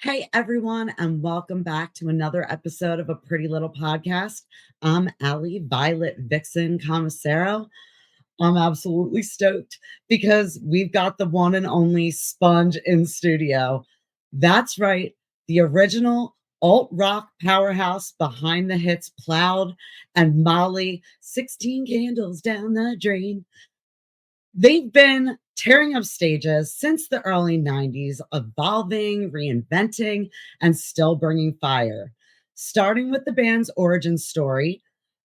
Hey everyone, and welcome back to another episode of A Pretty Little Podcast. I'm Allie Violet Vixen Commissaro. I'm absolutely stoked because we've got the one and only Sponge in studio. That's right, the original alt rock powerhouse behind the hits Plowed and Molly, 16 candles down the drain. They've been tearing up stages since the early 90s, evolving, reinventing, and still bringing fire. Starting with the band's origin story,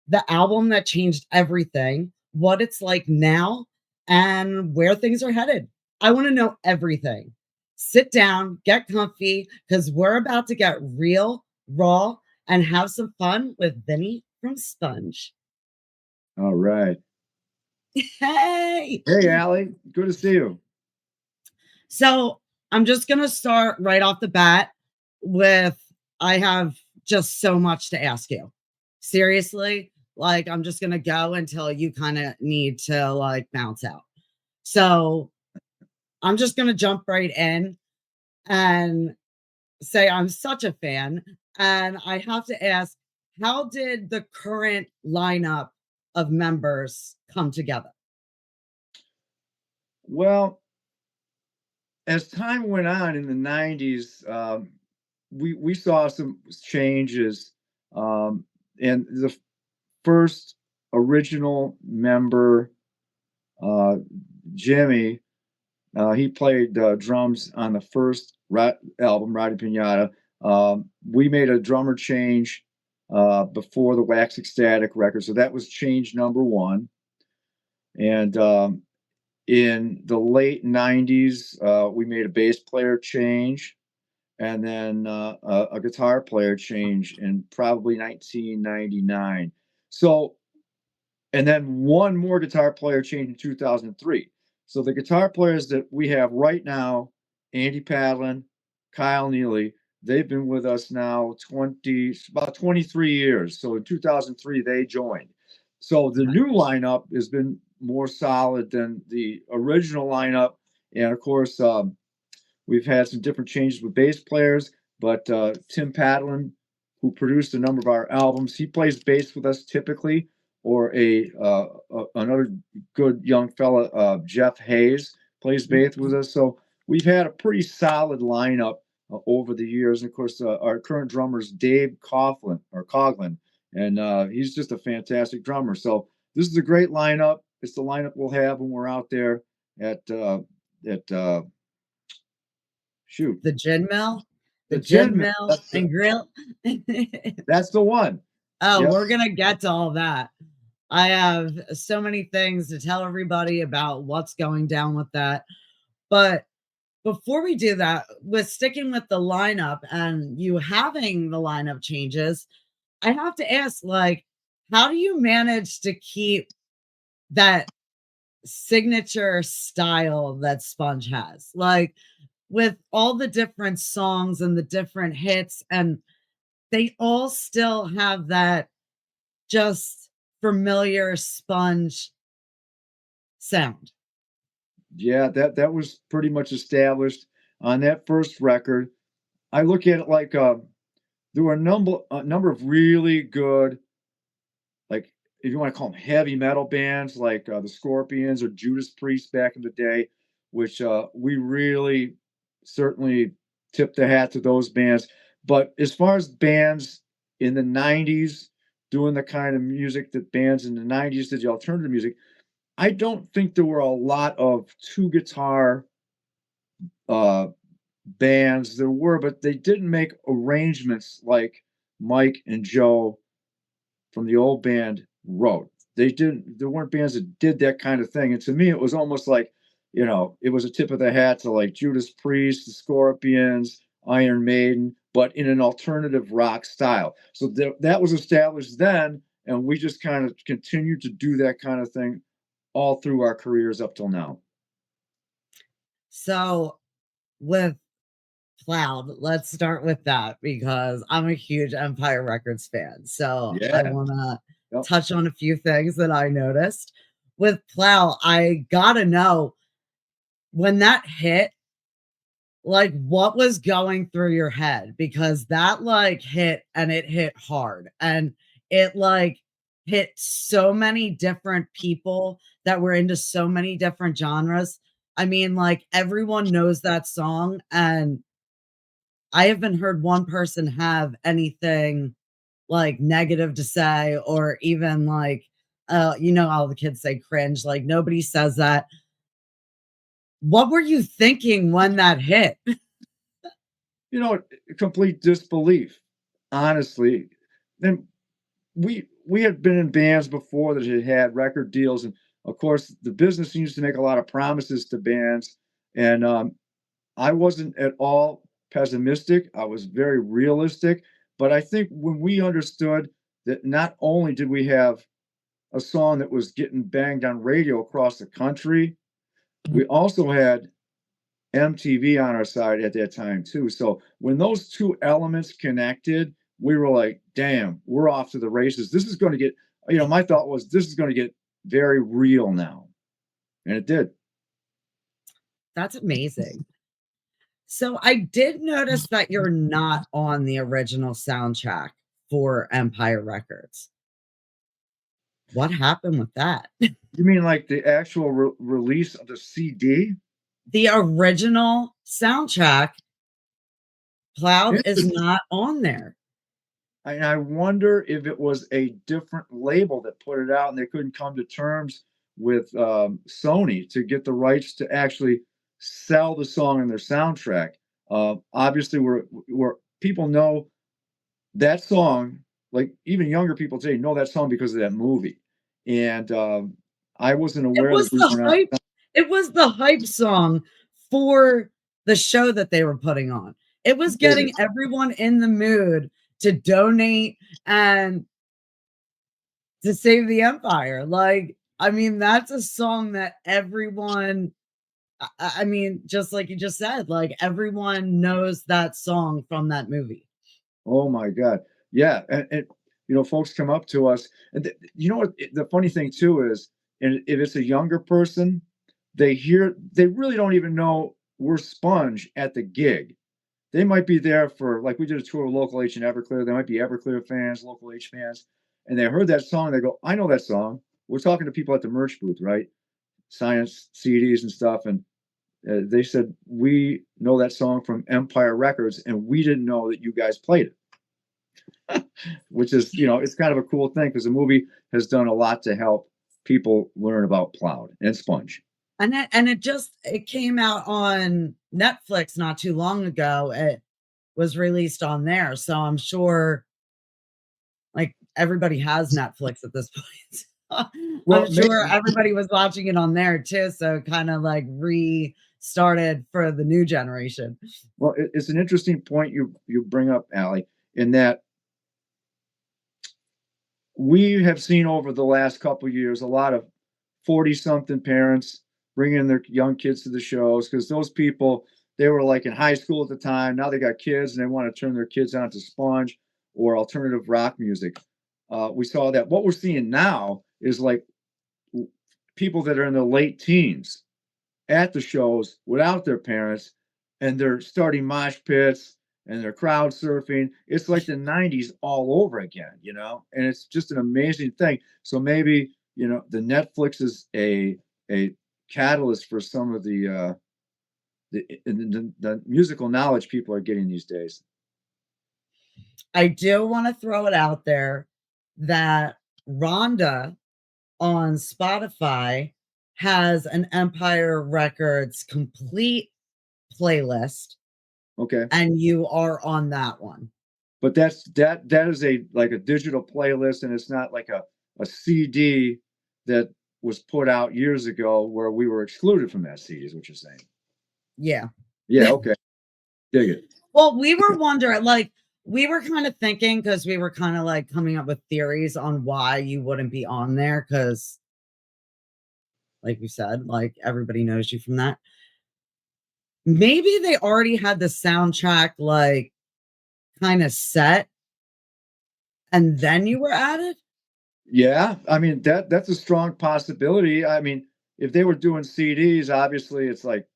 the album that changed everything, what it's like now, and where things are headed. I want to know everything. Sit down, get comfy, because we're about to get real, raw, and have some fun with Vinny from Sponge. All right. Hey! Hey, Allie. Good to see you. So I'm just going to start right off the bat with I have just so much to ask you. Seriously, like I'm just going to go until you kind of need to like bounce out. So I'm just going to jump right in and say I'm such a fan. And I have to ask, how did the current lineup of members come together? Well, as time went on in the 90s, we saw some changes. And the first original member, uh, Jimmy, he played drums on the first album, Rotting Piñata. We made a drummer change before the Wax Ecstatic record. So that was change number one. And in the late 90s, we made a bass player change and then a guitar player change in probably 1999. So, and then one more guitar player change in 2003. So the guitar players that we have right now, Andy Padlin, Kyle Neely, they've been with us now about 23 years. So in 2003, they joined. So the new lineup has been more solid than the original lineup. And of course, we've had some different changes with bass players, but Tim Padlin, who produced a number of our albums, he plays bass with us typically, or another good young fella, Jeff Hayes, plays bass with us. So we've had a pretty solid lineup over the years. And of course, our current drummer is Dave Coughlin, and he's just a fantastic drummer. So this is a great lineup. It's the lineup we'll have when we're out there at shoot. The gin mill? The The gin gin mill. mill and grill? That's the one. Oh, Yep. we're gonna get to all that. I have so many things to tell everybody about what's going down with that. But before we do that, with sticking with the lineup and you having the lineup changes, I have to ask, like, how do you manage to keep that signature style that Sponge has? Like, with all the different songs and the different hits, and they all still have that just familiar Sponge sound. Yeah, that was pretty much established on that first record. I look at it like there were a number of really good, like, if you want to call them heavy metal bands, like the Scorpions or Judas Priest back in the day, which we really certainly tip the hat to those bands. But as far as bands in the 90s doing the kind of music that bands in the 90s did, the alternative music, I don't think there were a lot of two guitar uh, bands. There were, but they didn't make arrangements like Mike and Joe from the old band wrote. They didn't. There weren't bands that did that kind of thing. And to me, it was almost like, it was a tip of the hat to like Judas Priest, the Scorpions, Iron Maiden, but in an alternative rock style. So that was established then, and we just kind of continued to do that kind of thing all through our careers up till now. So, with Plowed, let's start with that because I'm a huge Empire Records fan. So, I Yeah. want to Yep. touch on a few things that I noticed. With Plow, I got to know when that hit, Like, what was going through your head? Because that, like, hit, and it hit hard, and it, like, hit so many different people that were into so many different genres. I mean, like, everyone knows that song, and I haven't heard one person have anything, like, negative to say, or even, like, you know how the kids say cringe, like, nobody says that. What were you thinking when that hit? You know, complete disbelief, honestly. And we had been in bands before that had record deals, and of course, the business used to make a lot of promises to bands, and I wasn't at all pessimistic. I was very realistic, but I think when we understood that not only did we have a song that was getting banged on radio across the country, we also had MTV on our side at that time too. So when those two elements connected, we were like, damn, we're off to the races. This is going to get, my thought was this is going to get very real now. And it did. That's amazing. So I did notice that you're not on the original soundtrack for Empire Records. What happened with that? You mean like the actual release of the CD? The original soundtrack, Plowed, is not on there. I wonder if it was a different label that put it out and they couldn't come to terms with Sony to get the rights to actually sell the song in their soundtrack. Obviously, we're people know that song, like even younger people today know that song because of that movie. And I wasn't It aware that was we the were not. hype. It was the hype song for the show that they were putting on. It was getting everyone in the mood to donate and to save the empire. Like, I mean, that's a song that everyone, I mean, just like you just said, like everyone knows that song from that movie. Oh my God. Yeah. And folks come up to us. And you know what? The funny thing too is, and if it's a younger person, they really don't even know we're Sponge at the gig. They might be there for, like, we did a tour with local H and Everclear. They might be Everclear fans, local H fans. And they heard that song. They go, I know that song. We're talking to people at the merch booth, right? Science CDs and stuff. And they said, we know that song from Empire Records, and we didn't know that you guys played it. Which is, it's kind of a cool thing because the movie has done a lot to help people learn about Plowed and Sponge. And it came out on Netflix not too long ago. It was released on there. So I'm sure like everybody has Netflix at this point. Well, I'm sure everybody was watching it on there too. So kind of like restarted for the new generation. well, it's an interesting point you bring up, Allie, in that we have seen over the last couple of years a lot of 40 something parents bringing their young kids to the shows because those people, they were like in high school at the time. Now they got kids and they want to turn their kids on to Sponge or alternative rock music. We saw that. What we're seeing now is like people that are in the late teens at the shows without their parents, and they're starting mosh pits and they're crowd surfing. It's like the 90s all over again, and it's just an amazing thing. So maybe, the Netflix is a catalyst for some of the musical knowledge people are getting these days. I do want to throw it out there that Rhonda on Spotify has an Empire Records complete playlist, Okay. and you are on that one. But that is a like a digital playlist, and it's not like a CD that was put out years ago where we were excluded from that CD, is what you're saying. Yeah. Yeah, okay. Dig it. Well, we were wondering, like, we were kind of thinking because we were kind of like coming up with theories on why you wouldn't be on there. Because, like you said, like everybody knows you from that. Maybe they already had the soundtrack like kind of set and then you were added. Yeah, I mean that's a strong possibility. I mean, if they were doing CDs, obviously it's like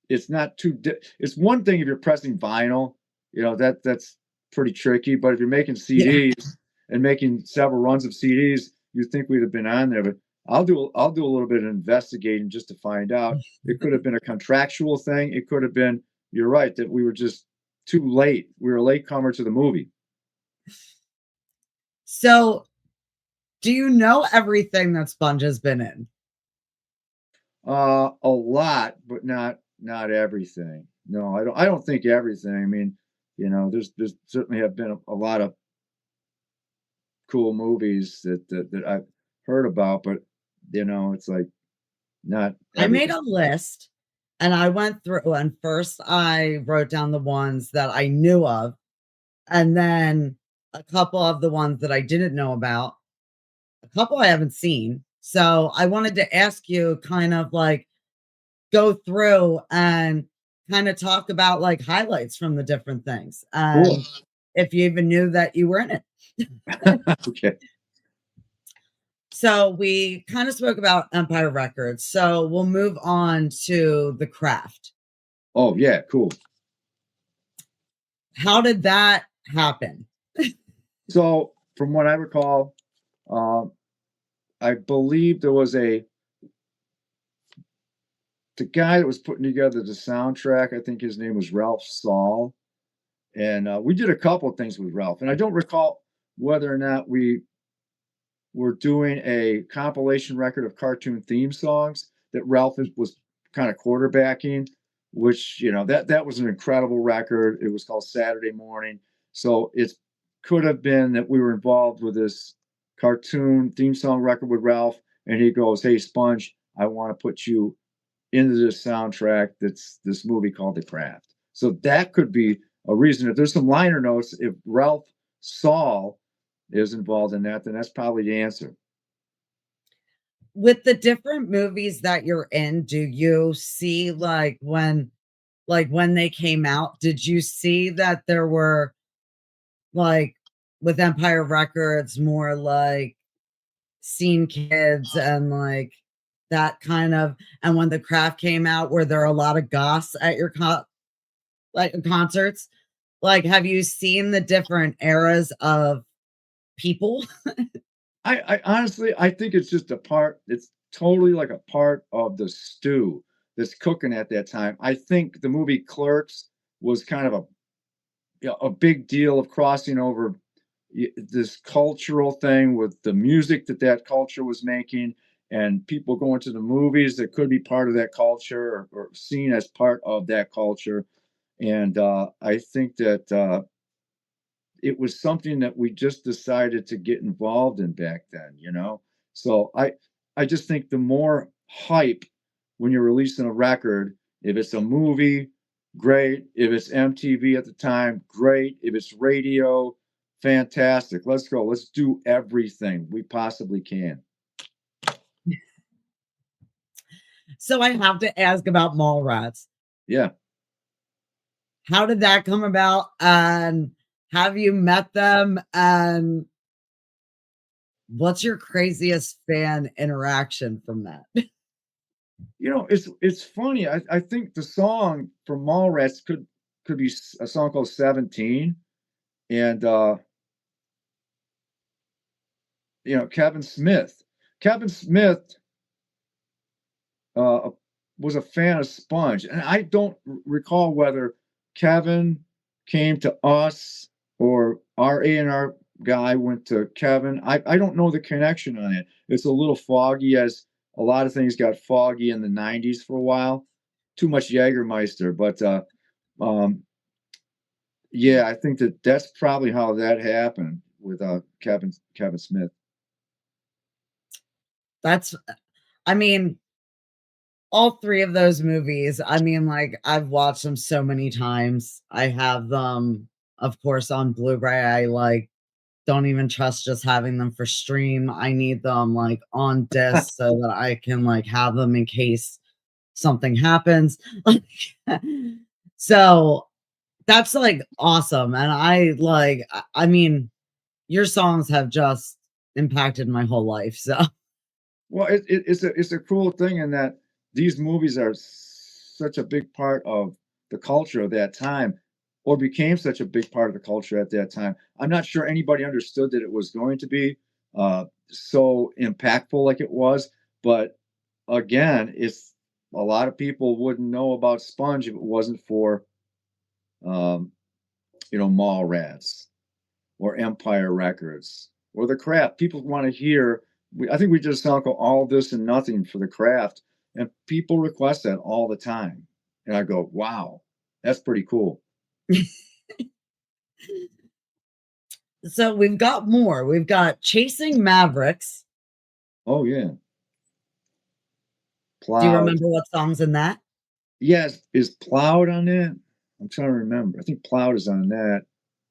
it's not it's one thing if you're pressing vinyl, that's pretty tricky. But if you're making Yeah. CDs and making several runs of CDs, you'd think we'd have been on there. But I'll do a little bit of investigating just to find out. It could have been a contractual thing. It could have been, you're right, that we were just too late. We were a late comer to the movie. So, do you know everything that Sponge has been in? A lot, but not everything. No, I don't think everything. I mean, there's certainly have been a lot of cool movies that I've heard about, but it's like not I made everything. a list and I went through, and first I wrote down the ones that I knew of, and then a couple of the ones that I didn't know about, a couple I haven't seen. So I wanted to ask you kind of like go through and kind of talk about like highlights from the different things Cool. and if you even knew that you were in it. Okay. So we kind of spoke about Empire Records. So we'll move on to the craft. Oh yeah, cool. How did that happen? So from what I recall, um, I believe there was the guy that was putting together the soundtrack. I think his name was Ralph Saul, and we did a couple of things with Ralph. And I don't recall whether or not we were doing a compilation record of cartoon theme songs that Ralph was kind of quarterbacking, which that was an incredible record. It was called Saturday Morning, so it could have been that we were involved with this cartoon theme song record with Ralph, and he goes, "Hey, Sponge, I want to put you into this soundtrack that's this movie called The Craft." So that could be a reason. If there's some liner notes, if Ralph Saul is involved in that, then that's probably the answer. With the different movies that you're in, do you see like when they came out, did you see that there were like with Empire Records more like scene kids and like that kind of, and when the craft came out, were there a lot of goths at your like concerts? Like, have you seen the different eras of people? I honestly, I think it's just a part. It's totally like a part of the stew that's cooking at that time. I think the movie Clerks was kind of a big deal of crossing over this cultural thing with the music that culture was making, and people going to the movies that could be part of that culture, or seen as part of that culture. And I think that it was something that we just decided to get involved in back then. So I just think the more hype when you're releasing a record, if it's a movie, great. If it's MTV at the time, great. If it's radio, fantastic. Let's go. Let's do everything we possibly can. So I have to ask about Mallrats. Yeah. How did that come about? And have you met them? And what's your craziest fan interaction from that? It's funny. I think the song from Mallrats could be a song called 17. And Kevin Smith. Kevin Smith uh, was a fan of Sponge, and I don't recall whether Kevin came to us or our A&R guy went to Kevin. I don't know the connection on it. It's a little foggy, as a lot of things got foggy in the '90s for a while. Too much Jägermeister, but um, yeah, I think that's probably how that happened with Kevin Smith. That's, I mean, all three of those movies, I mean, like, I've watched them so many times. I have them, of course, on Blu-ray. I like don't even trust just having them for stream. I need them like on disc so that I can like have them in case something happens. So that's like awesome. And I like, I mean, your songs have just impacted my whole life. So Well, it's a cool thing in that these movies are such a big part of the culture of that time, or became such a big part of the culture at that time. I'm not sure anybody understood that it was going to be so impactful like it was. But again, it's a lot of people wouldn't know about Sponge if it wasn't for um, Mallrats or Empire Records or the Craft. People want to hear. I think we just sound all this and nothing for the Craft, and people request that all the time. And I go, wow, that's pretty cool. So we've got more. We've got Chasing Mavericks. Oh yeah, Do you Plowed. remember what song's in that? Yes, is Plowed on that? I'm trying to remember. I think Plowed is on that.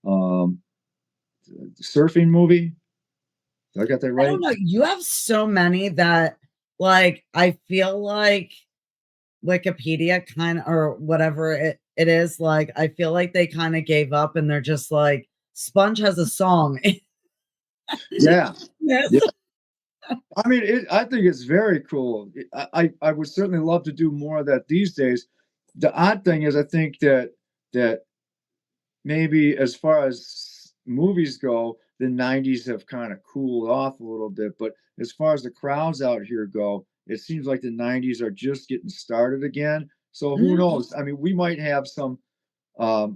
Um, surfing movie. Did I got that I don't right? know. You have so many that, like, I feel like Wikipedia kind of, or whatever it is, like, I feel like they kind of gave up and they're just like, Sponge has a song. Yeah. Yes. Yeah. I mean, I think it's very cool. I would certainly love to do more of that these days. The odd thing is, I think that maybe as far as movies go, the '90s have kind of cooled off a little bit. But as far as the crowds out here go, it seems like the '90s are just getting started again. So who Mhm. knows? I mean, we might have some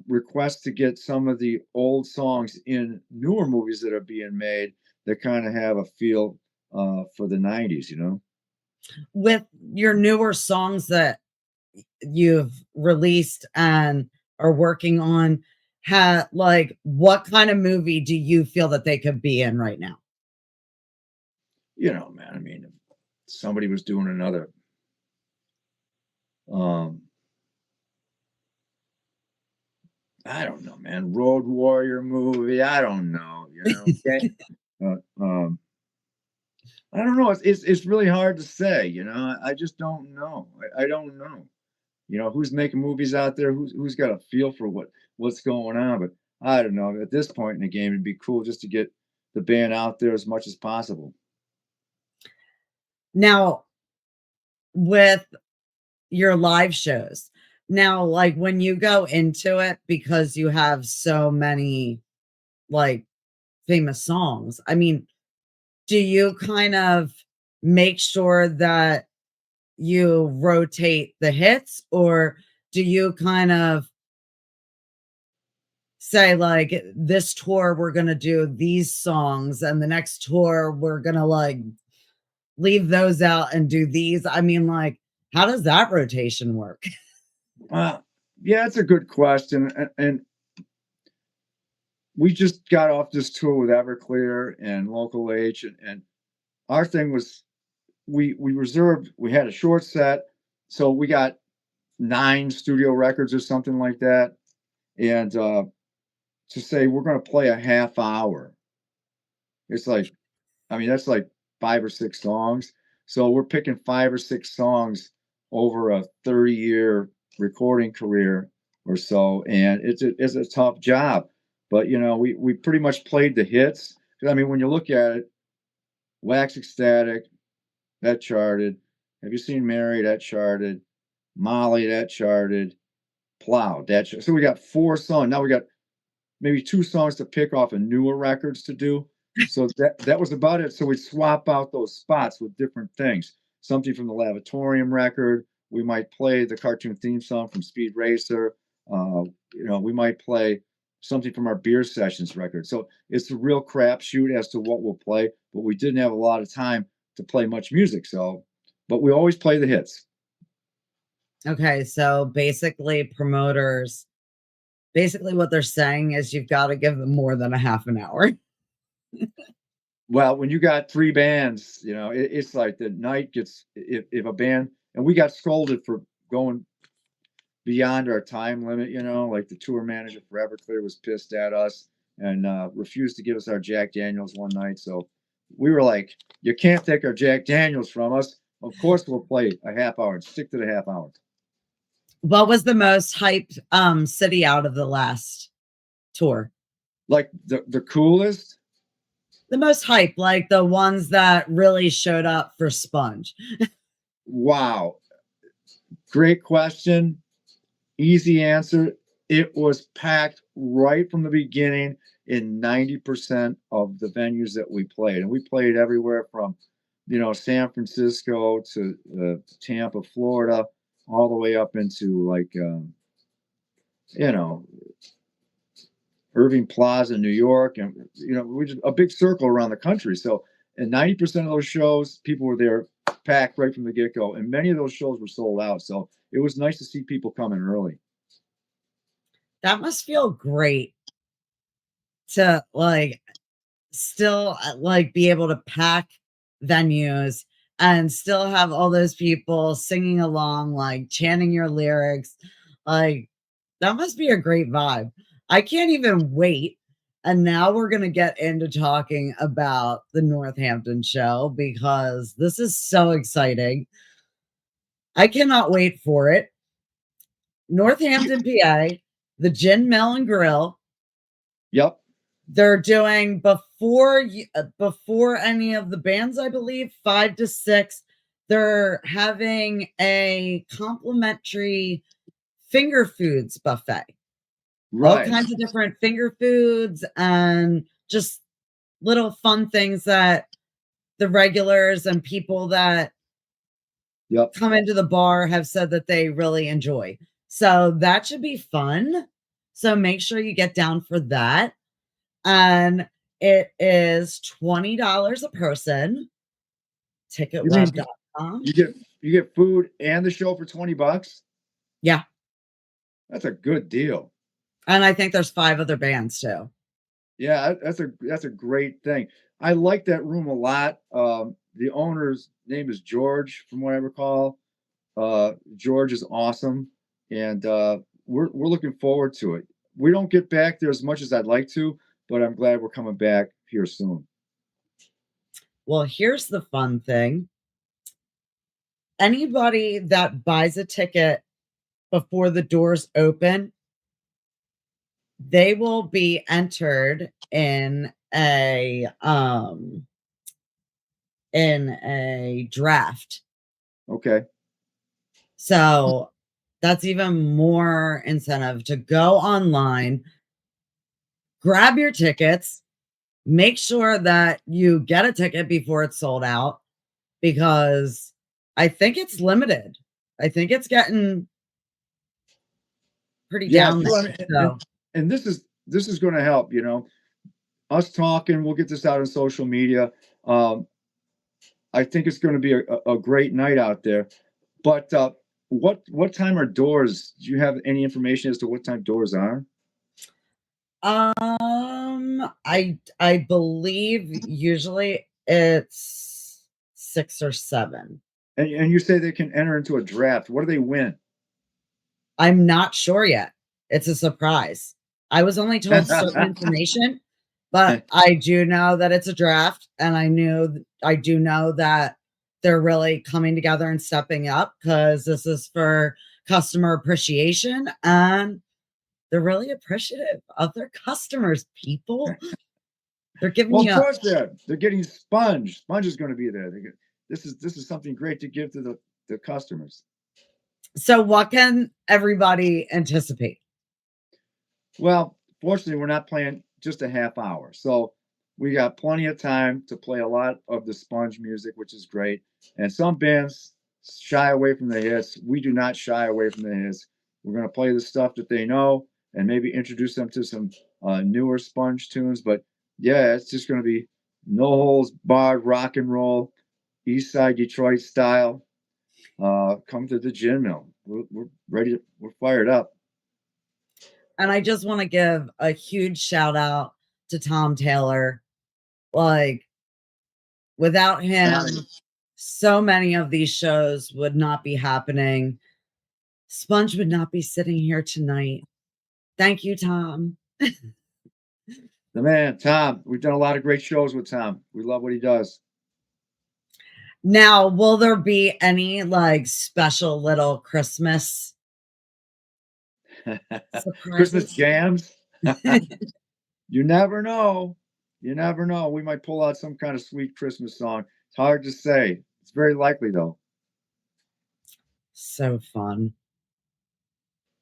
requests to get some of the old songs in newer movies that are being made that kind of have a feel for the '90s. With your newer songs that you've released and are working on, like, what kind of movie do you feel that they could be in right now? Man. I mean, if somebody was doing another um, I don't know, man. Road Warrior movie. I don't know. Okay. Uh, um, I don't know. It's really hard to say. I just don't know. I don't know. Who's making movies out there? Who's got a feel for what's going on? But I don't know. At this point in the game, it'd be cool just to get the band out there as much as possible. Now, with your live shows, now, like, when you go into it, because you have so many, like, famous songs, I mean, do you kind of make sure that you rotate the hits, or do you kind of say, like, this tour we're gonna do these songs and the next tour we're gonna, like, leave those out and do these? I mean, like, how does that rotation work? Uh, yeah, it's a good question, and we just got off this tour with Everclear and Local H, and our thing was we reserved. We had a short set, so we got 9 studio records or something like that, and to say we're going to play a half hour, it's like, I mean, that's like 5 or 6 songs. So we're picking 5 or 6 songs over a 30-year recording career or so, and it's a tough job. But we pretty much played the hits. I mean, when you look at it, Wax Ecstatic, that charted. Have you seen Mary? That charted. Molly, that charted. Plowed, that charted. So we got 4 songs. Now we got maybe 2 songs to pick off and newer records to do. So that was about it. So we swap out those spots with different things. Something from the Lavatorium record. We might play the cartoon theme song from Speed Racer. We might play something from our Beer Sessions record. So it's a real crapshoot as to what we'll play. But we didn't have a lot of time to play much music. So, but we always play the hits. Okay, so basically, promoters, basically what they're saying is you've got to give them more than a half an hour. Well, when you got 3 bands, it's like the night gets, if a band, and we got scolded for going beyond our time limit, like the tour manager for Everclear was pissed at us and refused to give us our Jack Daniels one night. So we were like, you can't take our Jack Daniels from us. Of course we'll play a half hour and stick to the half hour. What was the most hyped city out of the last tour? Like the coolest? The most hype, like the ones that really showed up for Sponge. Wow. Great question. Easy answer. It was packed right from the beginning in 90% of the venues that we played. And we played everywhere from, San Francisco to Tampa, Florida, all the way up into you know, Irving Plaza, New York. And, we just a big circle around the country. So, and 90% of those shows, people were there packed right from the get go. And many of those shows were sold out. So it was nice to see people coming early. That must feel great to still be able to pack venues and still have all those people singing along, chanting your lyrics. Like, that must be a great vibe. I can't even wait. And now we're going to get into talking about the Northampton show because this is so exciting. I cannot wait for it. Northampton, PA, the Gin Mill and Grill. Yep. They're doing before any of the bands, I believe, 5 to 6. They're having a complimentary finger foods buffet. All Right. kinds of different finger foods and just little fun things that the regulars and people that Yep. come into the bar have said that they really enjoy. So that should be fun. So make sure you get down for that. And it is $20 a person. You mean Ticketweb.com. you get food and the show for $20? Yeah. That's a good deal. And I think there's 5 other bands too. Yeah, that's a great thing. I like that room a lot. The owner's name is George, from what I recall. George is awesome, and we're looking forward to it. We don't get back there as much as I'd like to, but I'm glad we're coming back here soon. Well, here's the fun thing. Anybody that buys a ticket before the doors open, they will be entered in a draft. Okay. So that's even more incentive to go online, grab your tickets, make sure that you get a ticket before it's sold out because I think it's limited. I think it's getting pretty Yes. down Well, there. So and this is going to help. Us talking. We'll get this out on social media. Um, I think it's going to be a great night out there. But what time are doors? Do you have any information as to what time doors are? I believe usually it's 6 or 7. And you say they can enter into a draft. What do they win? I'm not sure yet. It's a surprise. I was only told certain information, but I do know that it's a draft, and I do know that they're really coming together and stepping up because this is for customer appreciation, and they're really appreciative of their customers, people. They're giving Well, of you course they're getting Sponge. Sponge is going to be there. This is something great to give to the customers. So what can everybody anticipate? Well, fortunately, we're not playing just a half hour, so we got plenty of time to play a lot of the Sponge music, which is great. And some bands shy away from the hits. We do not shy away from the hits. We're going to play the stuff that they know and maybe introduce them to some newer Sponge tunes. But yeah, it's just going to be no holes barred rock and roll, East Side Detroit style. Come to the Gin Mill. We're ready. We're fired up. And I just want to give a huge shout out to Tom Taylor. Like, without him, so many of these shows would not be happening. Sponge would not be sitting here tonight. Thank you, Tom. The man, Tom. We've done a lot of great shows with Tom. We love what he does. Now, will there be any special little Christmas Christmas surprises? jams. You never know. You never know. We might pull out some kind of sweet Christmas song. It's hard to say. It's very likely though. So fun.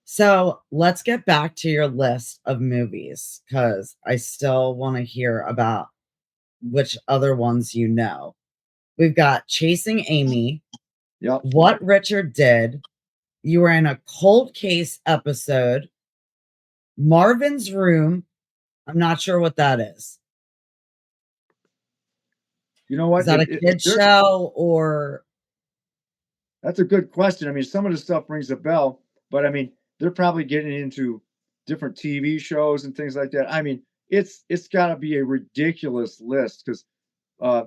So let's get back to your list of movies because I still want to hear about which other ones you know. We've got Chasing Amy, Yep. What Richard Did. You were in a cold case episode, Marvin's Room. I'm not sure what that is. You know Is what? that a It kid there's show or That's a good question. I mean, some of the stuff rings a bell, but I mean, they're probably getting into different TV shows and things like that. I mean, it's got to be a ridiculous list because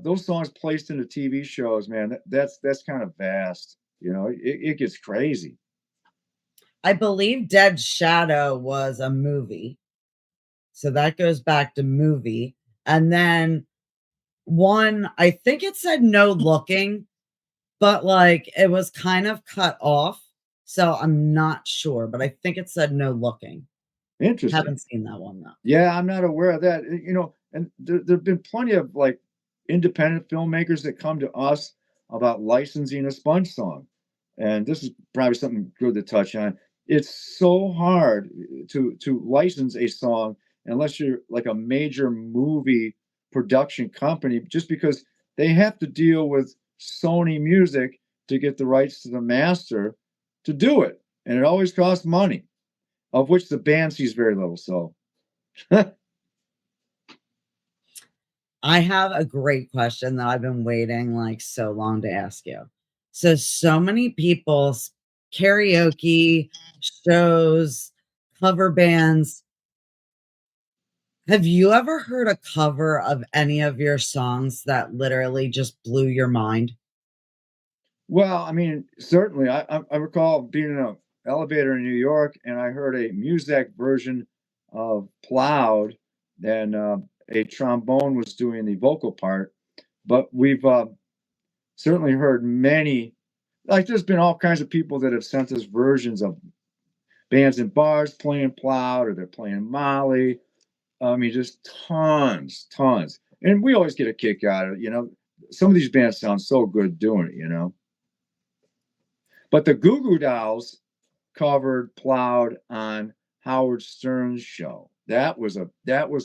those songs placed into TV shows, man, that's kind of vast. You know, it gets crazy. I believe Dead Shadow was a movie. So that goes back to movie. And then one, I think it said No Looking, but like it was kind of cut off. So I'm not sure, but I think it said No Looking. Interesting. Haven't seen that one though. Yeah, I'm not aware of that. You know, and there've been plenty of like independent filmmakers that come to us about licensing a Sponge song, and this is probably something good to touch on. It's so hard to license a song unless you're like a major movie production company, just because they have to deal with Sony Music to get the rights to the master to do it, and it always costs money, of which the band sees very little. So. I have a great question that I've been waiting like so long to ask you. So many people karaoke shows, cover bands. Have you ever heard a cover of any of your songs that literally just blew your mind? Well, I mean, certainly. I recall being in an elevator in New York, and I heard a Muzak version of "Plowed," and a trombone was doing the vocal part. But we've certainly heard many. Like, there's been all kinds of people that have sent us versions of bands in bars playing "Plowed," or they're playing Molly. I mean, just tons, tons, and we always get a kick out of it. You know, some of these bands sound so good doing it. You know. But the Goo Goo Dolls covered Plowed on Howard Stern's show. That was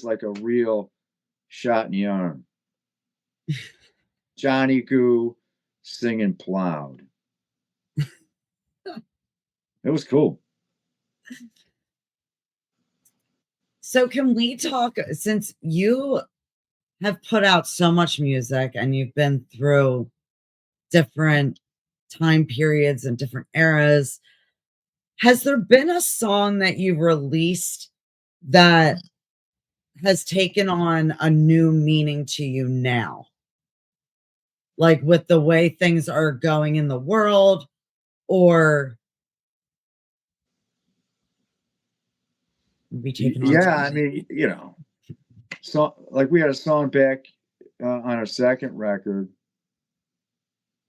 like a real shot in the arm. Johnny Goo singing Plowed. It was cool. So can we talk since you have put out so much music and you've been through different time periods and different eras, has there been a song that you've released that has taken on a new meaning to you now? Like with the way things are going in the world or be taken on Yeah, I too. mean, you know, so like we had a song back on our second record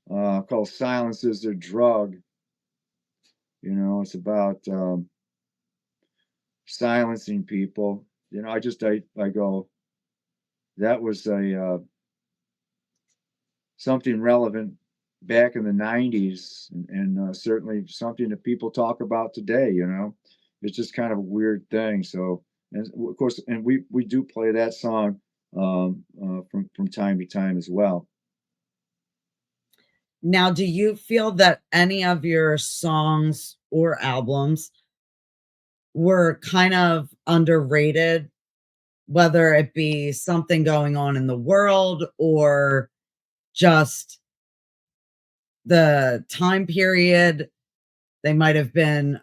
called "Silence Is Their Drug." You know, it's about silencing people. You know, I go, that was a something relevant back in the 90s, and certainly something that people talk about today. You know, it's just kind of a weird thing. So, and of course, and we do play that song from time to time as well. Now, do you feel that any of your songs or albums were kind of underrated, whether it be something going on in the world or just the time period? They might have been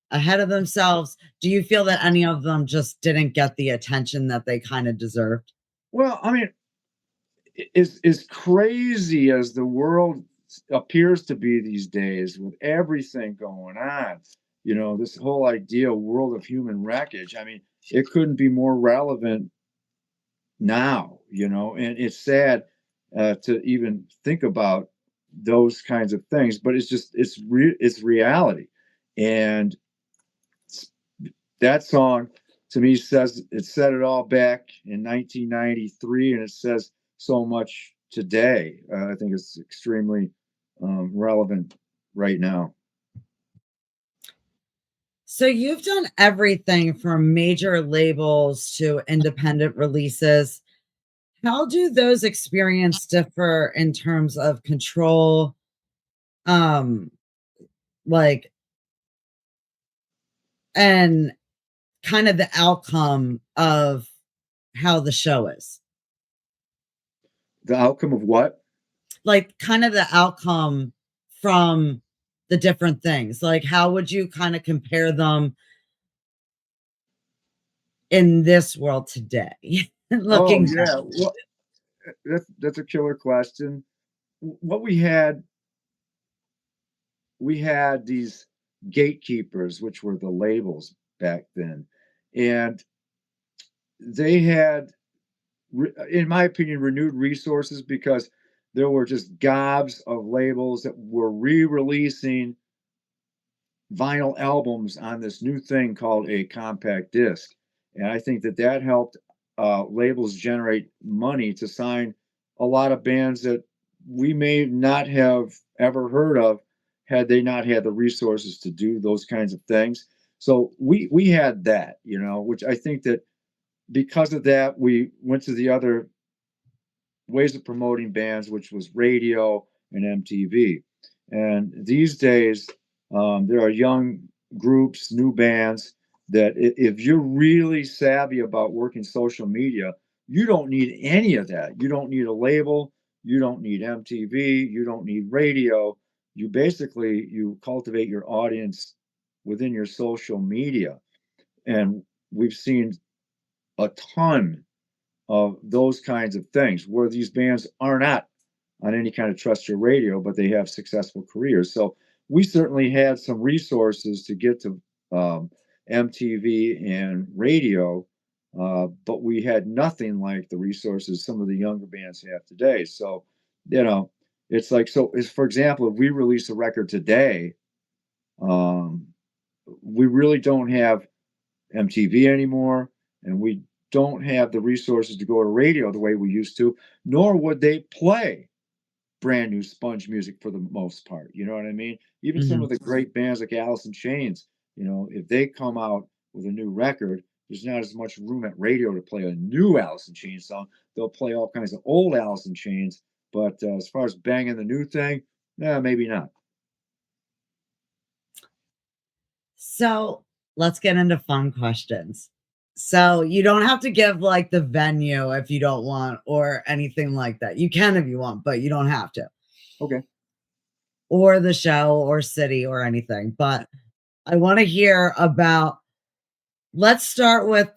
ahead of themselves. Do you feel that any of them just didn't get the attention that they kind of deserved? Well, I mean, as crazy as the world appears to be these days, with everything going on, you know, this whole idea world of human wreckage. I mean, it couldn't be more relevant now, you know, and it's sad to even think about those kinds of things, but it's reality. And that song to me says it said it all back in 1993, and it says so much today. I think it's extremely relevant right now. So you've done everything from major labels to independent releases. How do those experiences differ in terms of control, um, like, and kind of the outcome of how the show is? The outcome of what? Like, kind of the outcome from the different things. Like, how would you kind of compare them in this world today? Oh Looking back. yeah, well, that's a killer question. What we had these gatekeepers, which were the labels back then, and they had, in my opinion, renewed resources because there were just gobs of labels that were re-releasing vinyl albums on this new thing called a compact disc. And I think that that helped labels generate money to sign a lot of bands that we may not have ever heard of had they not had the resources to do those kinds of things. So we had that, you know, which I think that because of that, we went to the other ways of promoting bands, which was radio and MTV. And these days, there are young groups, new bands that if you're really savvy about working social media, you don't need any of that. You don't need a label. You don't need MTV. You don't need radio. You basically you cultivate your audience within your social media, and we've seen a ton of those kinds of things where these bands are not on any kind of trust your radio, but they have successful careers. So we certainly had some resources to get to MTV and radio, but we had nothing like the resources some of the younger bands have today. So, you know, it's like, so is for example, if we release a record today, um, we really don't have MTV anymore, and we don't have the resources to go to radio the way we used to, nor would they play brand new Sponge music for the most part. You know what I mean? Even some Mhm. of the great bands like Alice in Chains, you know, if they come out with a new record, there's not as much room at radio to play a new Alice in Chains song. They'll play all kinds of old Alice in Chains, but as far as banging the new thing, maybe not. So let's get into fun questions. So you don't have to give like the venue if you don't want or anything like that. You can if you want, but you don't have to. Okay. Or the show or city or anything. But I want to hear about, let's start with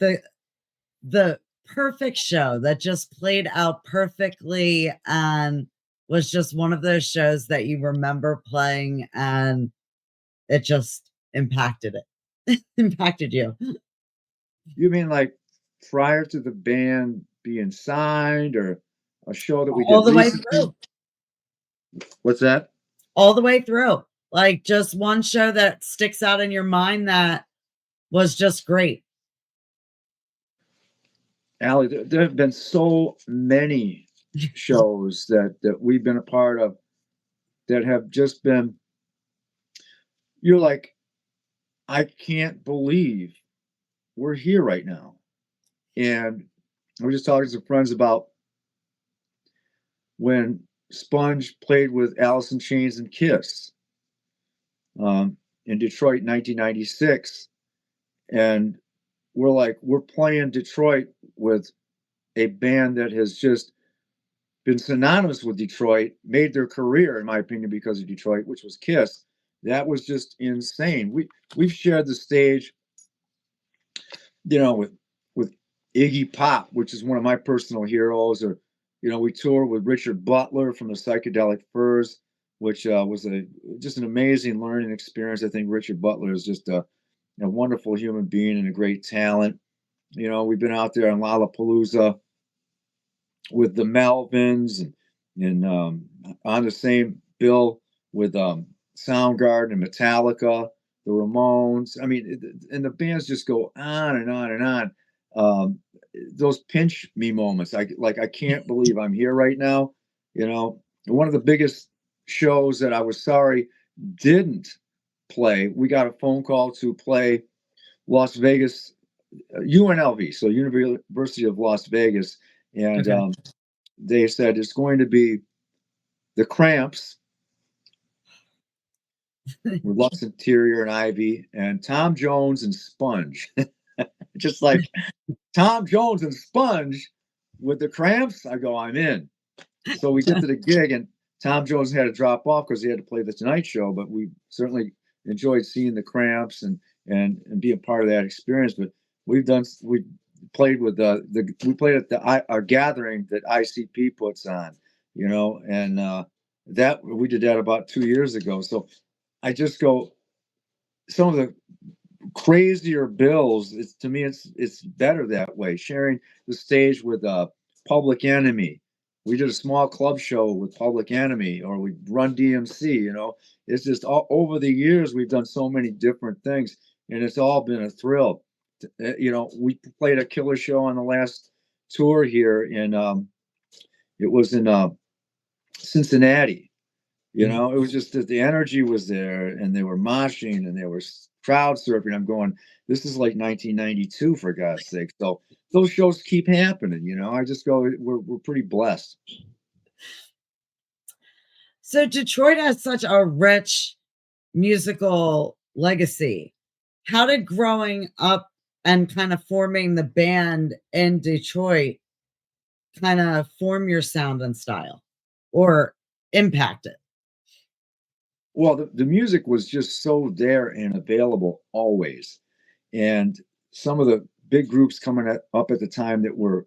the perfect show that just played out perfectly and was just one of those shows that you remember playing and it just impacted it. Impacted you. You mean like prior to the band being signed or a show that we All did the way recently? through. What's that? All the way through. Like just one show that sticks out in your mind that was just great. Allie, there have been so many shows that we've been a part of that have just been, you're like, I can't believe we're here right now. And I was just talking to some friends about when Sponge played with Alice in Chains and Kiss in Detroit in 1996. And we're like, we're playing Detroit with a band that has just been synonymous with Detroit, made their career, in my opinion, because of Detroit, which was Kiss. That was just insane. We've shared the stage, you know, with Iggy Pop, which is one of my personal heroes, or you know, we toured with Richard Butler from the Psychedelic Furs, which was a just an amazing learning experience. I think Richard Butler is just a wonderful human being and a great talent. You know, we've been out there on Lollapalooza with the Melvins and on the same bill with Soundgarden and Metallica, the Ramones. I mean, and the bands just go on and on and on. Um, those pinch me moments, I can't believe I'm here right now. You know, one of the biggest shows that I was sorry didn't play. We got a phone call to play Las Vegas, UNLV, so University of Las Vegas, and Okay. they said it's going to be the Cramps with Lux Interior and Ivy, and Tom Jones and Sponge. Just like Tom Jones and Sponge with the Cramps, I go, I'm in. So we get to the gig, and Tom Jones had to drop off because he had to play the Tonight Show. But we certainly enjoyed seeing the Cramps and being part of that experience. But we played with we played at our gathering that ICP puts on, and that we did that about 2 years ago. So I just go some of the crazier bills. To me, it's better that way. Sharing the stage with Public Enemy. We did a small club show with Public Enemy, or we Run DMC. It's just over the years we've done so many different things, and it's all been a thrill. We played a killer show on the last tour here it was in Cincinnati. It was just that the energy was there, and they were moshing and they were crowd surfing. I'm going, this is like 1992, for God's sake. So those shows keep happening. I just go, we're pretty blessed. So Detroit has such a rich musical legacy. How did growing up and kind of forming the band in Detroit kind of form your sound and style or impact it? Well, the music was just so there and available always. And some of the big groups coming up at the time that were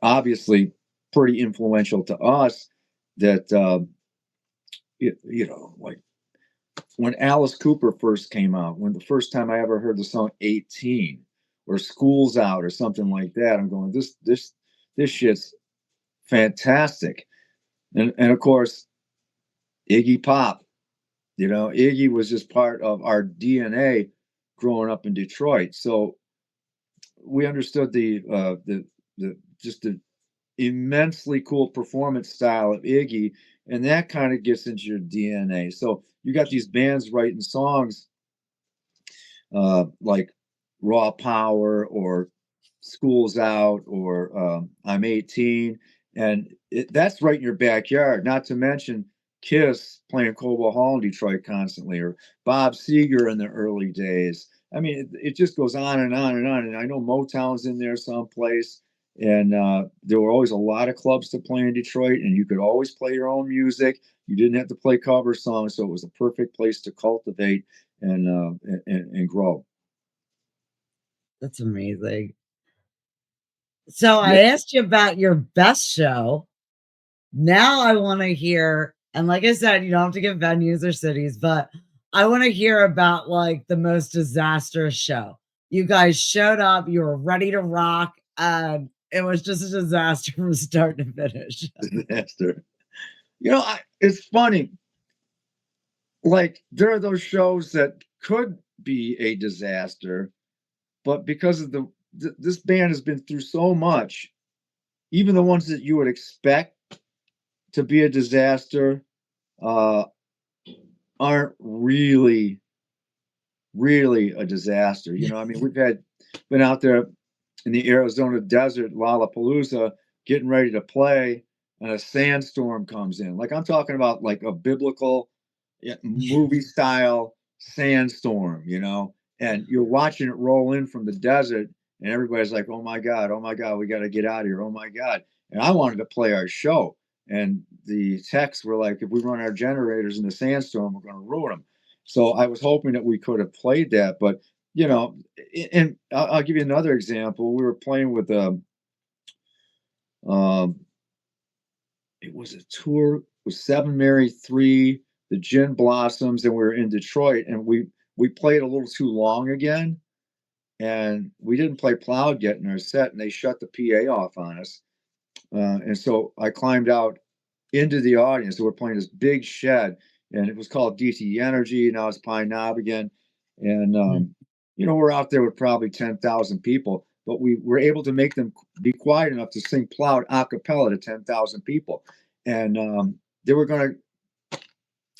obviously pretty influential to us, that, like when Alice Cooper first came out, when the first time I ever heard the song 18 or School's Out or something like that, I'm going, this shit's fantastic. And of course, Iggy Pop. Iggy was just part of our DNA growing up in Detroit. So we understood the just the immensely cool performance style of Iggy, and that kind of gets into your DNA. So you got these bands writing songs like Raw Power or School's Out or I'm 18, and that's right in your backyard. Not to mention Kiss playing Cobo Hall in Detroit constantly, or Bob Seger in the early days. I mean, it just goes on and on and on. And I know Motown's in there someplace. And there were always a lot of clubs to play in Detroit, and you could always play your own music. You didn't have to play cover songs, so it was a perfect place to cultivate and grow. That's amazing. So I Yeah. asked you about your best show. Now I want to hear, and like I said, you don't have to give venues or cities, but I want to hear about like the most disastrous show. You guys showed up, you were ready to rock, and it was just a disaster from start to finish. Disaster. It's funny. Like there are those shows that could be a disaster, but because of this band has been through so much, even the ones that you would expect to be a disaster uh, aren't really a disaster. I mean, we've been out there in the Arizona desert, Lollapalooza, getting ready to play, and a sandstorm comes in. Like I'm talking about, like a biblical movie style sandstorm, and you're watching it roll in from the desert, and everybody's like, oh my God, we got to get out of here. Oh my God. And I wanted to play our show. And the texts were like, if we run our generators in the sandstorm, we're going to ruin them. So I was hoping that we could have played that. But, and I'll give you another example. We were playing with um, it was a tour with Seven Mary 3, the Gin Blossoms, and we were in Detroit, and we played a little too long again, and we didn't play Plowed yet in our set, and they shut the PA off on us. And so I climbed out into the audience. So we're playing this big shed, and it was called DT Energy. Now it's Pine Knob again. And, we're out there with probably 10,000 people, but we were able to make them be quiet enough to sing Plowed a cappella to 10,000 people. And they were going to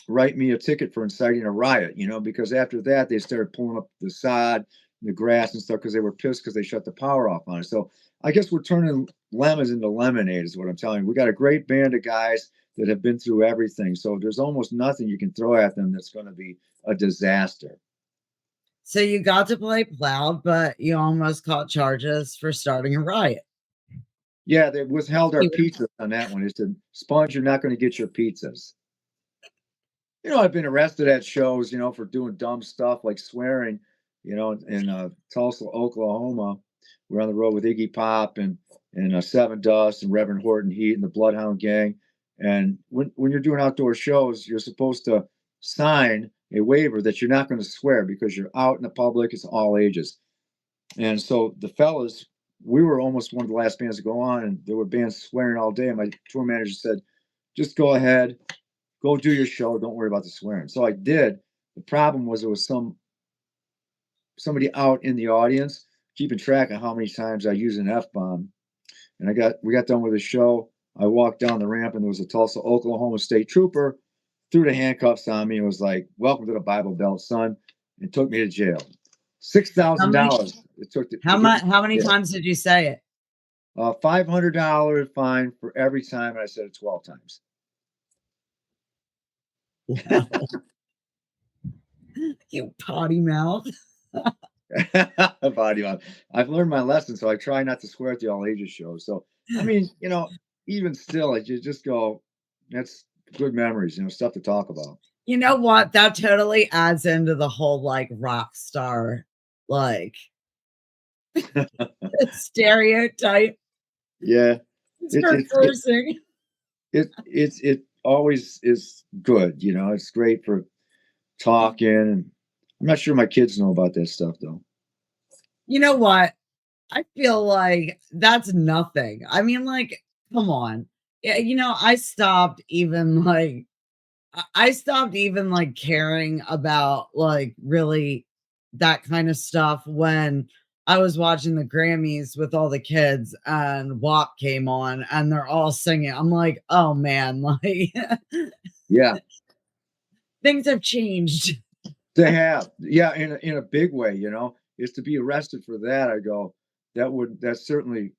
write me a ticket for inciting a riot, because after that, they started pulling up the sod, the grass and stuff because they were pissed because they shut the power off on it. So I guess we're turning lemons into lemonade is what I'm telling you. We got a great band of guys that have been through everything. So there's almost nothing you can throw at them that's going to be a disaster. So you got to play Plowed, but you almost caught charges for starting a riot. Yeah, they withheld our You were- pizzas on that one. It said, Sponge, you're not going to get your pizzas. I've been arrested at shows, for doing dumb stuff like swearing, in Tulsa, Oklahoma. We're on the road with Iggy Pop and Seven Dust and Reverend Horton Heat and the Bloodhound Gang. And when you're doing outdoor shows, you're supposed to sign a waiver that you're not going to swear because you're out in the public. It's all ages. And so the fellas, we were almost one of the last bands to go on, and there were bands swearing all day. And my tour manager said, just go ahead, go do your show. Don't worry about the swearing. So I did. The problem was there was somebody out in the audience keeping track of how many times I used an F-bomb. And we got done with the show. I walked down the ramp and there was a Tulsa, Oklahoma state trooper, threw the handcuffs on me and was like, welcome to the Bible Belt, son, and took me to jail. How many, $6,000 it took to get me how many to jail. times did you say it? $500 fine for every time, and I said it 12 times. Wow. You potty mouth. Body on. I've learned my lesson, so I try not to swear at the all ages shows. So I mean, even still, I just go, that's good memories, stuff to talk about. You know what? That totally adds into the whole like rock star, like stereotype. Yeah, It's it's for it's it, cursing. it always is good. It's great for talking. And I'm not sure my kids know about that stuff though. You know what? I feel like that's nothing. I mean, like, come on. Yeah, I stopped even like caring about like really that kind of stuff when I was watching the Grammys with all the kids and WAP came on and they're all singing. I'm like, oh man, like Yeah, things have changed. they have. Yeah, in a big way. Is to be arrested for that. I go, that certainly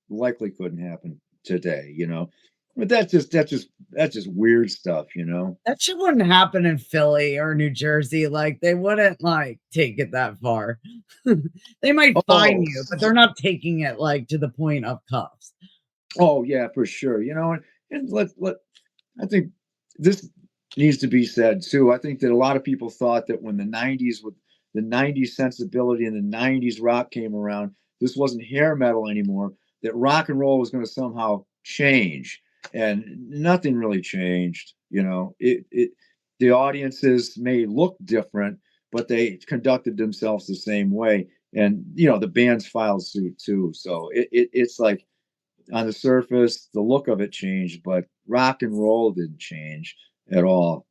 likely couldn't happen today. But that's just weird stuff. That shit wouldn't happen in Philly or New Jersey. Like they wouldn't like take it that far. They might fine Oh, you, but they're not taking it like to the point of cuffs. oh yeah, for sure. And let I think this needs to be said too. I think that a lot of people thought that when the '90s sensibility and the '90s rock came around, this wasn't hair metal anymore. That rock and roll was going to somehow change, and nothing really changed. The audiences may look different, but they conducted themselves the same way. And the bands filed suit too. So it's like on the surface, the look of it changed, but rock and roll didn't change at all.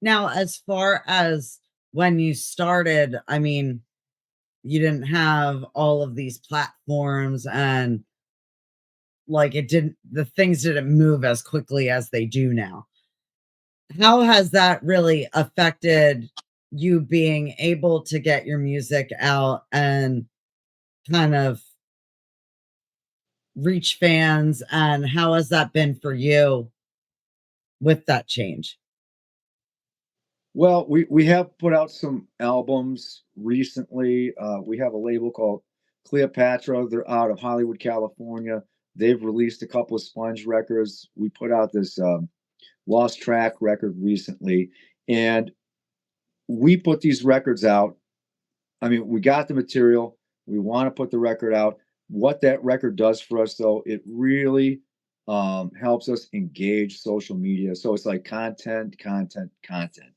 Now, as far as when you started, I mean, you didn't have all of these platforms and like the things didn't move as quickly as they do now. How has that really affected you being able to get your music out and kind of reach fans? And how has that been for you with that change? Well, we have put out some albums recently. We have a label called Cleopatra. They're out of Hollywood, California. They've released a couple of Sponge records. We put out this Lost Track record recently, and we put these records out. I mean, we got the material. We want to put the record out. What that record does for us, though, it really helps us engage social media. So it's like content, content, content.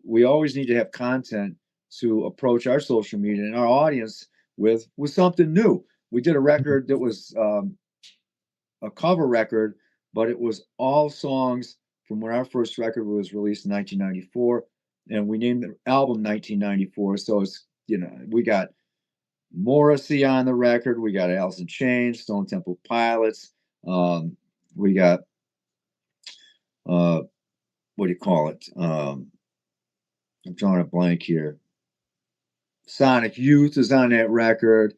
We always need to have content to approach our social media and our audience with something new. We did a record that was a cover record, but it was all songs from when our first record was released in 1994, and we named the album 1994. So we got Morrissey on the record, we got Alice in Chains, Stone Temple Pilots, we got what do you call it? I'm drawing a blank here. Sonic Youth is on that record.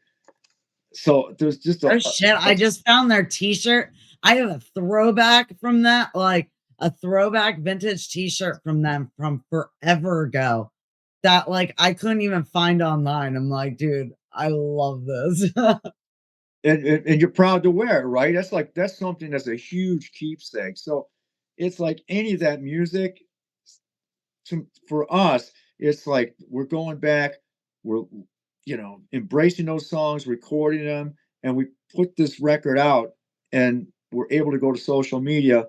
So there's just Oh shit, I just found their t-shirt. I have a throwback from that, like a throwback vintage t-shirt from them from forever ago that like I couldn't even find online. I'm like, dude, I love this. and you're proud to wear it, right? That's something that's a huge keepsake. So it's like any of that music for us, it's like we're going back, we're embracing those songs, recording them, and we put this record out, and we're able to go to social media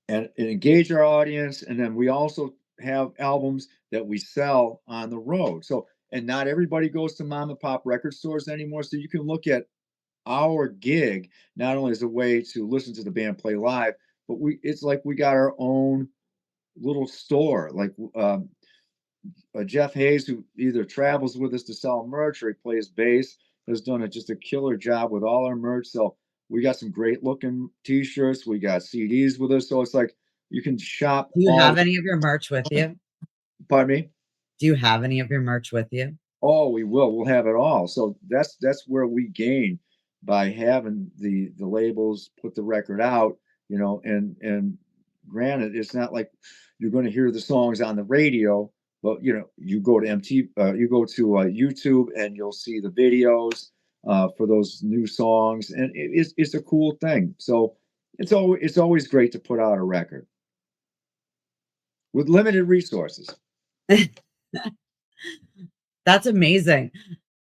and engage our audience, and then we also have albums that we sell on the road. So, and not everybody goes to mom and pop record stores anymore, so you can look at our gig not only as a way to listen to the band play live, but it's like we got our own little store. Like Jeff Hayes, who either travels with us to sell merch or he plays bass, has done just a killer job with all our merch. So we got some great looking T-shirts. We got CDs with us. So it's like you can shop Do you all. have any of your merch with you? Pardon me. Do you have any of your merch with you? Oh, we will. We'll have it all. So that's where we gain by having the labels put the record out. And granted, it's not like you're going to hear the songs on the radio, but you go to you go to YouTube, and you'll see the videos for those new songs, and it's a cool thing. So it's always great to put out a record with limited resources. That's amazing.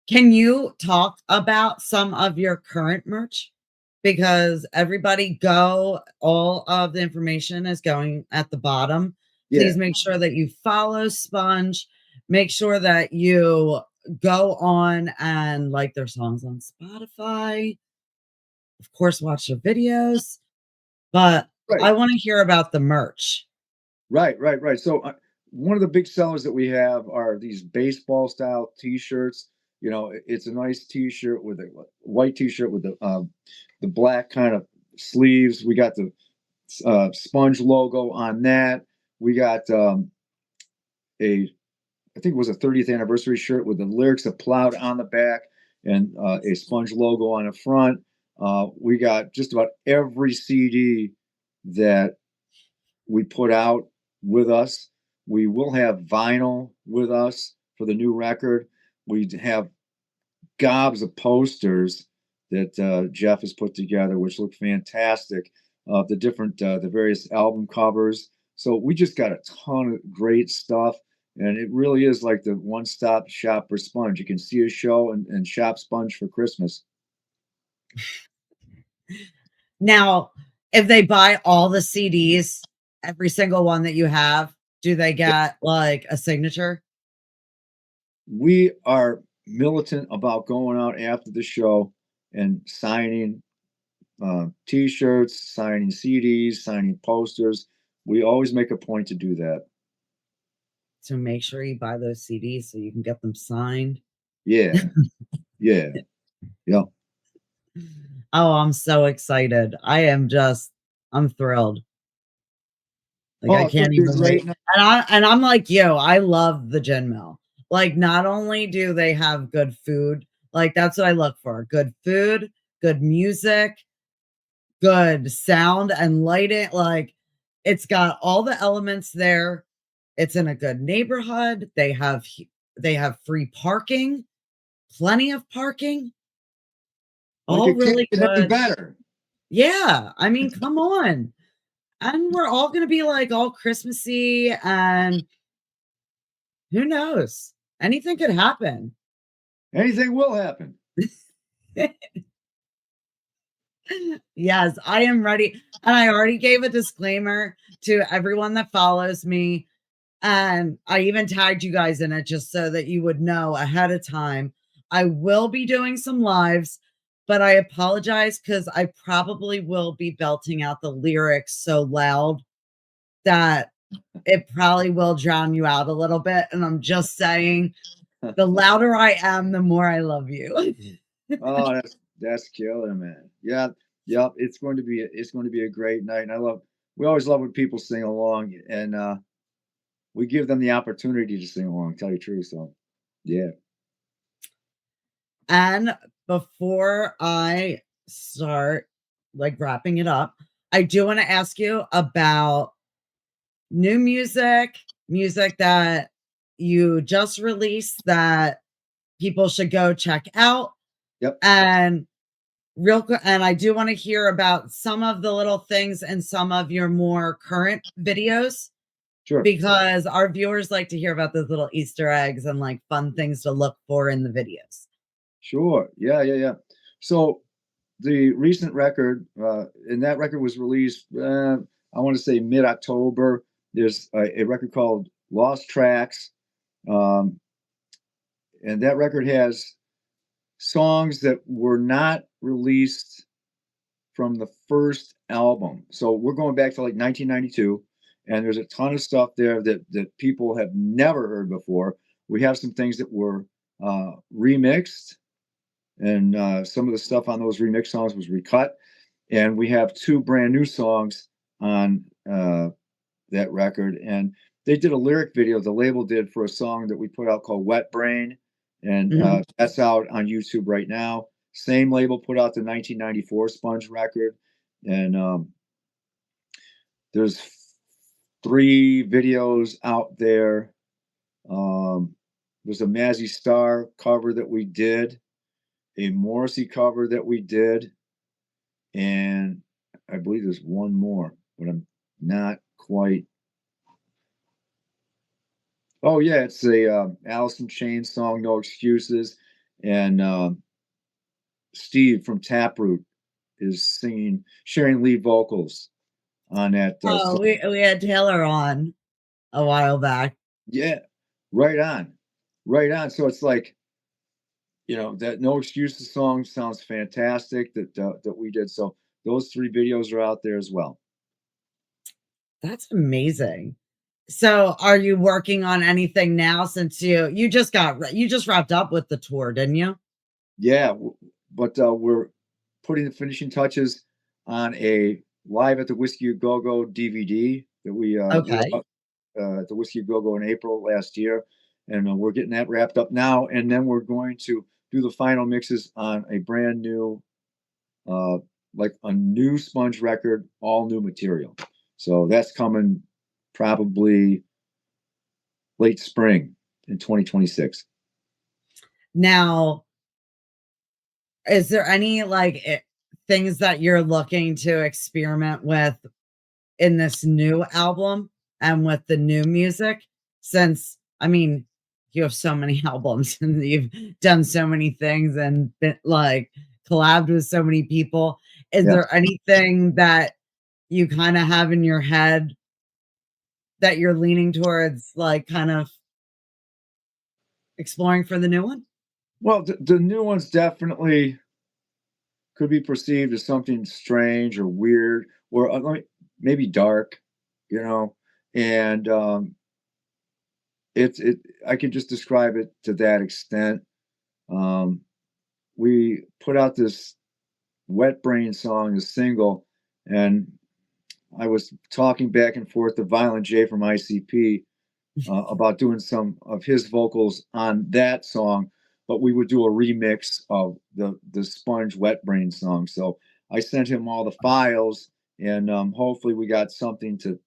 Can you talk about some of your current merch? Because everybody go, all of the information is going at the bottom. Yeah. Please make sure that you follow Sponge. Make sure that you go on and like their songs on Spotify. Of course, watch their videos. But Right. I want to hear about the merch. Right. So one of the big sellers that we have are these baseball style T-shirts. It's a nice T-shirt with a white T-shirt with the black kind of sleeves. We got the Sponge logo on that. We got I think it was a 30th anniversary shirt with the lyrics of Plowed on the back and a Sponge logo on the front. We got just about every CD that we put out with us. We will have vinyl with us for the new record. We have gobs of posters that Jeff has put together, which look fantastic. The various album covers. So we just got a ton of great stuff, and it really is like the one-stop shop for Sponge. You can see a show and shop Sponge for Christmas. Now, if they buy all the CDs, every single one that you have, do they get like a signature? We are militant about going out after the show and signing T-shirts, signing CDs, signing posters. We always make a point to do that. So make sure you buy those CDs so you can get them signed. Yeah, yeah, yep. Oh, I'm so excited. I'm thrilled. Like I Oh, it's gonna can't be a even wait. great night. And I'm like you, I love the gin mill. Like not only do they have good food, like that's what I look for. Good food, good music, good sound and lighting. Like it's got all the elements there. It's in a good neighborhood. They have free parking, plenty of parking, Like all it can't really get any good. better. Yeah, I mean, come on. And we're all gonna be like all Christmassy and who knows? Anything could happen. Anything will happen. Yes, I am ready. And I already gave a disclaimer to everyone that follows me. And I even tagged you guys in it just so that you would know ahead of time. I will be doing some lives, but I apologize because I probably will be belting out the lyrics so loud that it probably will drown you out a little bit. And I'm just saying, the louder I am, the more I love you. Oh, that's killer, man. Yeah, yep. It's going to be a great night, and we always love when people sing along, and we give them the opportunity to sing along. Tell you the truth, so yeah. And before I start like wrapping it up, I do want to ask you about new music that you just released that people should go check out. Yep. And real quick, and I do want to hear about some of the little things and some of your more current videos Sure. because our viewers like to hear about those little Easter eggs and like fun things to look for in the videos. Sure. Yeah, yeah, yeah. So the recent record, and that record was released, I want to say mid October. There's a record called Lost Tracks, um, and that record has songs that were not released from the first album. So we're going back to like 1992, and there's a ton of stuff there that people have never heard before. We have some things that were remixed, and some of the stuff on those remix songs was recut. And we have two brand new songs on that record. And they did a lyric video, the label did, for a song that we put out called Wet Brain. And Mhm. that's out on YouTube right now. Same label put out the 1994 Sponge record. And there's three videos out there. Um, there's a Mazzy Star cover that we did, a Morrissey cover that we did, and I believe there's one more, but I'm not quite. Oh yeah, it's a Alice in Chains song, "No Excuses," and Steve from Taproot is singing, sharing lead vocals on that Oh, song. we had Taylor on a while back. Yeah, right on, right on. So it's like, that "No Excuses" song sounds fantastic that we did. So those three videos are out there as well. That's amazing. So, are you working on anything now since you just wrapped up with the tour, didn't you? Yeah, but we're putting the finishing touches on a Live at the Whiskey A Go Go DVD that we did Okay. at the Whiskey A Go Go in April last year, and we're getting that wrapped up now. And then we're going to do the final mixes on a brand new, uh, like a new Sponge record, all new material. So that's coming probably late spring in 2026. Now, is there any things that you're looking to experiment with in this new album and with the new music? Since, I mean, you have so many albums and you've done so many things and been like collabed with so many people. Is Yes. there anything that you kind of have in your head that you're leaning towards, like kind of exploring for the new one? Well, the new ones definitely could be perceived as something strange or weird or maybe dark, you know. And it I can just describe it to that extent. Um, we put out this Wet Brain song, a single, and I was talking back and forth to Violent J from ICP about doing some of his vocals on that song, but we would do a remix of the Sponge Wet Brain song. So I sent him all the files, and hopefully we got something to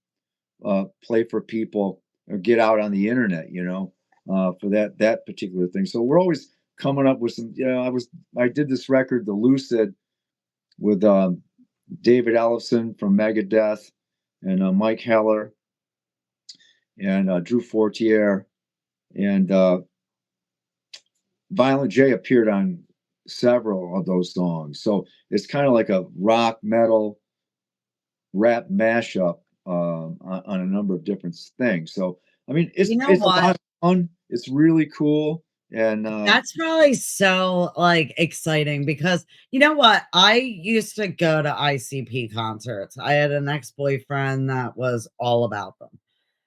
play for people or get out on the internet, for that particular thing. So we're always coming up with some. I did this record, The Lucid, with David Ellefson from Megadeth and Mike Heller and Drew Fortier. And Violent J appeared on several of those songs. So it's kind of like a rock, metal, rap mashup on a number of different things. So, I mean, it's You know it's a what? lot of fun. It's really cool. And That's probably so, like, exciting because you know what? I used to go to ICP concerts. I had an ex-boyfriend that was all about them.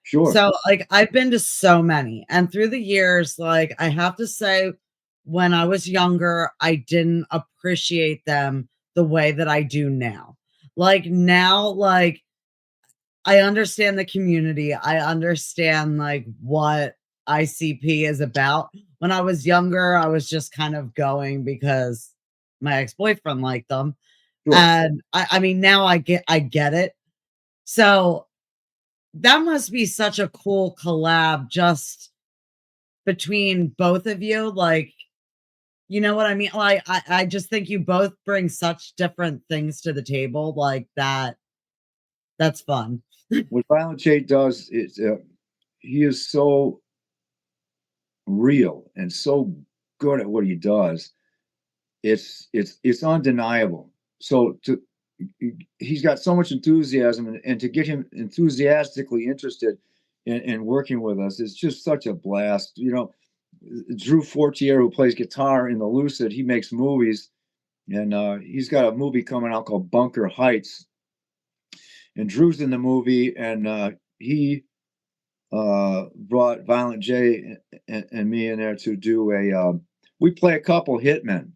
sure. So, like, I've been to so many, and through the years, like, I have to say, when I was younger, I didn't appreciate them the way that I do now. Like, now, like, I understand the community. I understand, like, what ICP is about. when I was younger, I was just kind of going because my ex-boyfriend liked them. Sure. And I mean, now I get it. So that must be such a cool collab just between both of you. Like, you know what I mean? Like, I just think you both bring such different things to the table like that. That's fun. What Violent J does is he is so real and so good at what he does. It's undeniable. So to he's got so much enthusiasm, and to get him enthusiastically interested in working with us is just such a blast. Drew Fortier, who plays guitar in the Lucid, he makes movies, and he's got a movie coming out called Bunker Heights, and Drew's in the movie, and he brought Violent J and me in there to do a. We play a couple hitmen,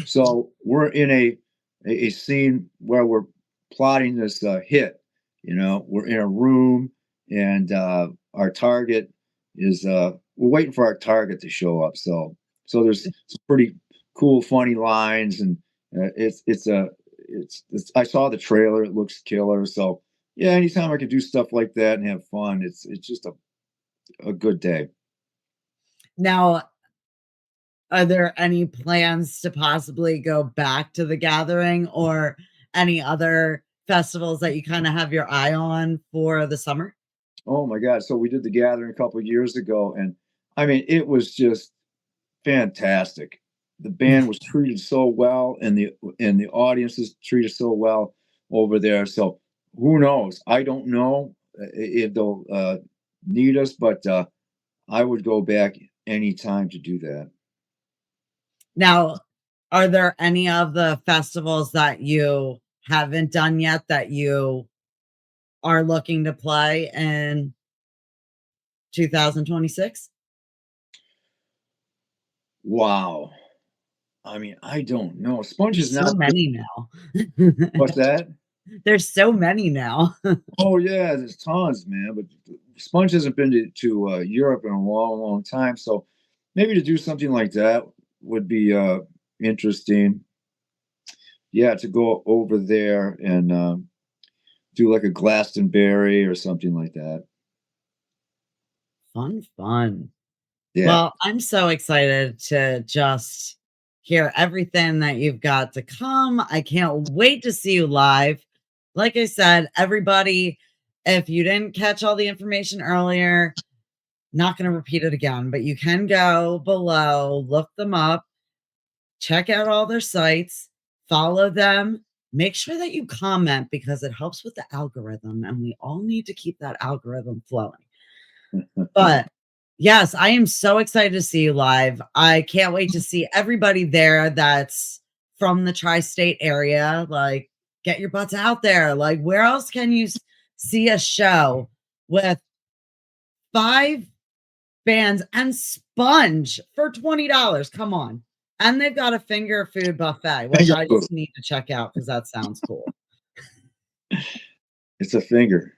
so we're in a scene where we're plotting this hit. We're in a room, and our target is we're waiting for our target to show up. So there's some pretty cool, funny lines, and it's I saw the trailer. It looks killer. So yeah, anytime I can do stuff like that and have fun, it's just a good day. Now, are there any plans to possibly go back to the Gathering or any other festivals that you kind of have your eye on for the summer? Oh my God! So we did the Gathering a couple of years ago, and I mean, it was just fantastic. The band was treated so well, and the audiences treated so well over there. So who knows? I don't know if they'll need us, but I would go back anytime to do that. Now, are there any of the festivals that you haven't done yet that you are looking to play in 2026? Wow. I mean, I don't know. Sponge is There's so not. many now. What's that? There's so many now. Oh yeah, there's tons, man. But Sponge hasn't been to Europe in a long, long time, so maybe to do something like that would be interesting. Yeah, to go over there and do like a Glastonbury or something like that. Fun, fun. Yeah. Well, I'm so excited to just hear everything that you've got to come. I can't wait to see you live. Like I said, everybody, if you didn't catch all the information earlier, not going to repeat it again, but you can go below, look them up, check out all their sites, follow them. Make sure that you comment because it helps with the algorithm, and we all need to keep that algorithm flowing. But yes, I am so excited to see you live. I can't wait to see everybody there that's from the tri-state area. Like, get your butts out there. Like, where else can you see a show with 5 bands and Sponge for $20? Come on. And they've got a finger food buffet, which Finger I food. just need to check out because that sounds cool. It's a finger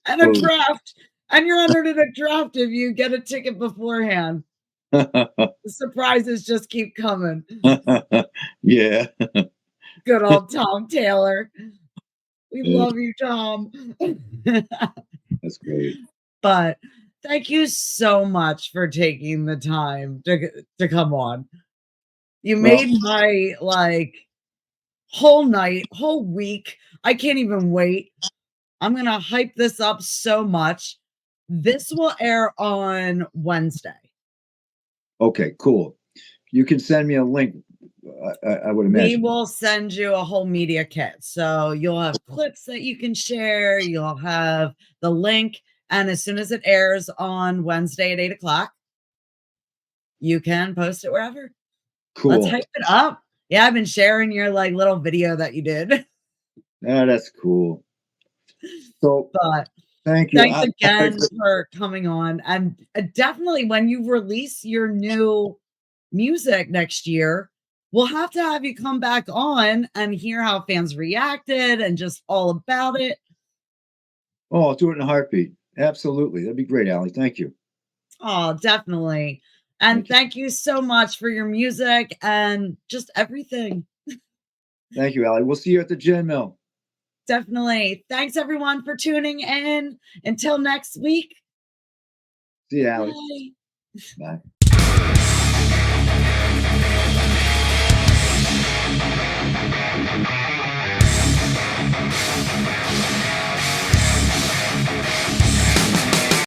And a food. draft. And you're entered in a draft if you get a ticket beforehand. The surprises just keep coming. Yeah. Good old Tom Taylor. We Yeah, love you, Tom. that's great. But thank you so much for taking the time to come on. You Well, made my like whole night, whole week. I can't even wait. I'm gonna hype this up so much. This will air on Wednesday. okay, cool. You can send me a link. I would We imagine. will send you a whole media kit. So you'll have clips that you can share, you'll have the link, and as soon as it airs on Wednesday at 8 o'clock, you can post it wherever. Let's Cool. hype it up. Yeah, I've been sharing your like little video that you did. Yeah, that's cool. So But thank you. thanks again for coming on. And definitely when you release your new music next year, we'll have to have you come back on and hear how fans reacted and just all about it. Oh, I'll do it in a heartbeat. Absolutely. That'd be great, Allie. Thank you. Oh, definitely. And Thank you. thank you so much for your music and just everything. Thank you, Allie. We'll see you at the gin mill. Definitely. Thanks everyone for tuning in. Until next week. See you, Allie. Bye. Bye.